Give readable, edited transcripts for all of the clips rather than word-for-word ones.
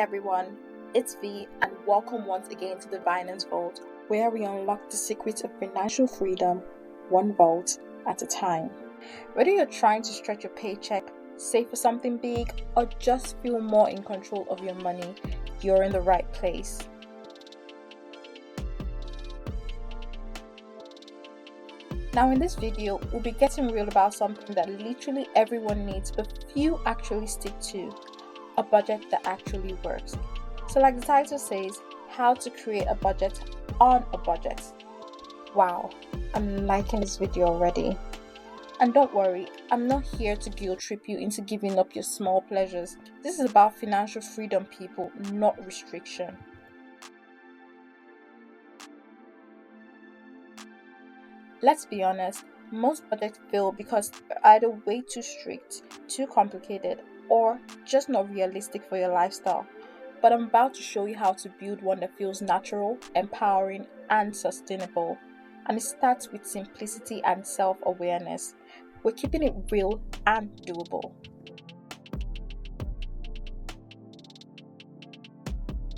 everyone, it's V and welcome once again to the Vinance Vault, where we unlock the secrets of financial freedom, one vault at a time. Whether you're trying to stretch your paycheck, save for something big, or just feel more in control of your money, you're in the right place. Now in this video, we'll be getting real about something that literally everyone needs but few actually stick to. A budget that actually works. So like the title says, how to create a budget on a budget. Wow, I'm liking this video already. And don't worry, I'm not here to guilt trip you into giving up your small pleasures. This is about financial freedom, people, not restriction. Let's be honest, most budgets fail because they're either way too strict, too complicated, or just not realistic for your lifestyle. But I'm about to show you how to build one that feels natural, empowering, and sustainable. And it starts with simplicity and self-awareness. We're keeping it real and doable.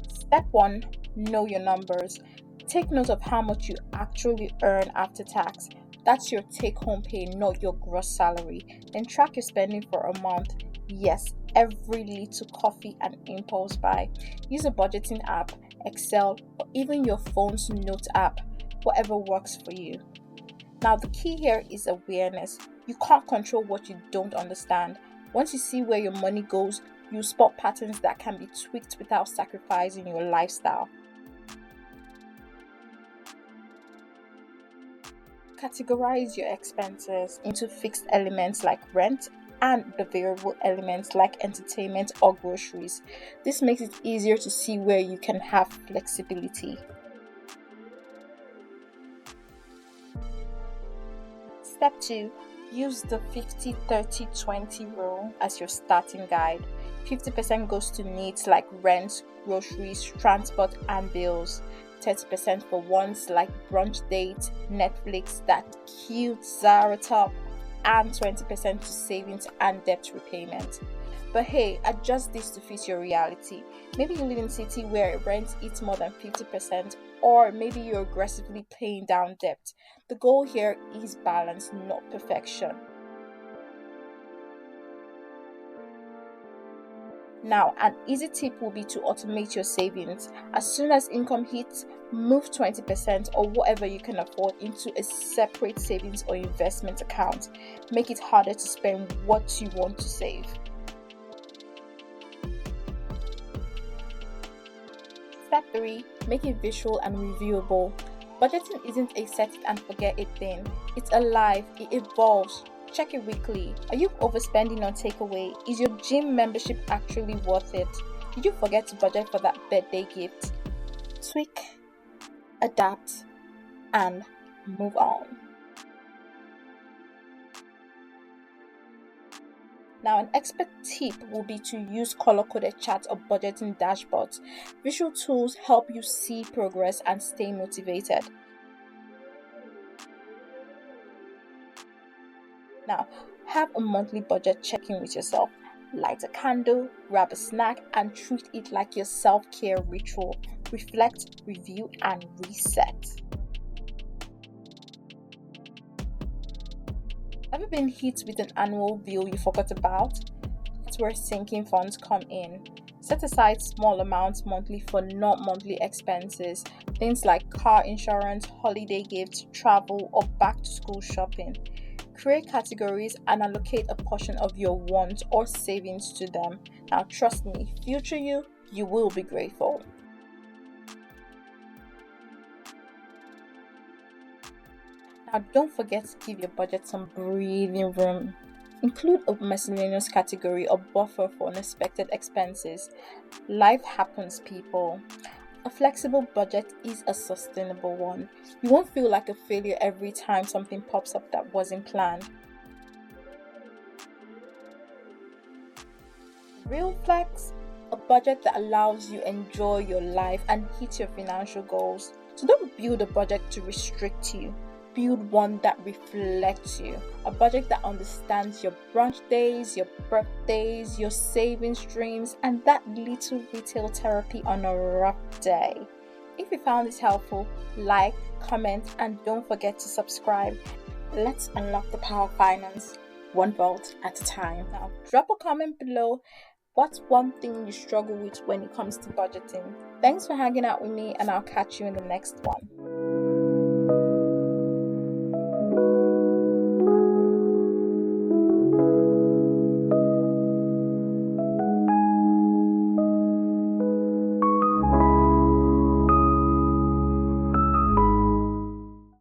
Step 1. Know your numbers. Take note of how much you actually earn after tax. That's your take-home pay, not your gross salary. Then track your spending for a month. Yes, every little coffee and impulse buy. Use a budgeting app, Excel, or even your phone's note app, whatever works for you. Now, the key here is awareness. You can't control what you don't understand. Once you see where your money goes, you'll spot patterns that can be tweaked without sacrificing your lifestyle. Categorize your expenses into fixed elements like rent and the variable elements like entertainment or groceries. This makes it easier to see where you can have flexibility. Step 2. Use the 50-30-20 rule as your starting guide. 50% goes to needs like rent, groceries, transport, and bills. 30% for wants like brunch date, Netflix, that cute Zara top, and 20% to savings and debt repayment. But hey, adjust this to fit your reality. Maybe you live in a city where rent eats more than 50%, or maybe you're aggressively paying down debt. The goal here is balance, not perfection. Now, an easy tip will be to automate your savings. As soon as income hits, move 20% or whatever you can afford into a separate savings or investment account. Make it harder to spend what you want to save. Step 3. Make it visual and reviewable. Budgeting isn't a set it and forget it thing. It's alive, it evolves. Check it weekly. Are you overspending on takeaway? Is your gym membership actually worth it? Did you forget to budget for that birthday gift? Tweak, adapt, and move on. Now, an expert tip will be to use color-coded charts or budgeting dashboards. Visual tools help you see progress and stay motivated. Now, have a monthly budget check-in with yourself. Light a candle, grab a snack, and treat it like your self-care ritual. Reflect, review, and reset. Have you been hit with an annual bill you forgot about? That's where sinking funds come in. Set aside small amounts monthly for non-monthly expenses, things like car insurance, holiday gifts, travel, or back-to-school shopping. Create categories and allocate a portion of your wants or savings to them. Now trust me, future you will be grateful. Now don't forget to give your budget some breathing room. Include a miscellaneous category or buffer for unexpected expenses. Life happens, people. A flexible budget is a sustainable one. You won't feel like a failure every time something pops up that wasn't planned. Real flex, a budget that allows you enjoy your life and hit your financial goals. So don't build a budget to restrict you. build one that reflects you. A budget that understands your brunch days, your birthdays, your savings dreams, and that little retail therapy on a rough day. If you found this helpful, like, comment, and don't forget to subscribe. Let's unlock the power of finance, one vault at a time. Now, drop a comment below. What's one thing you struggle with when it comes to budgeting? Thanks for hanging out with me, and I'll catch you in the next one.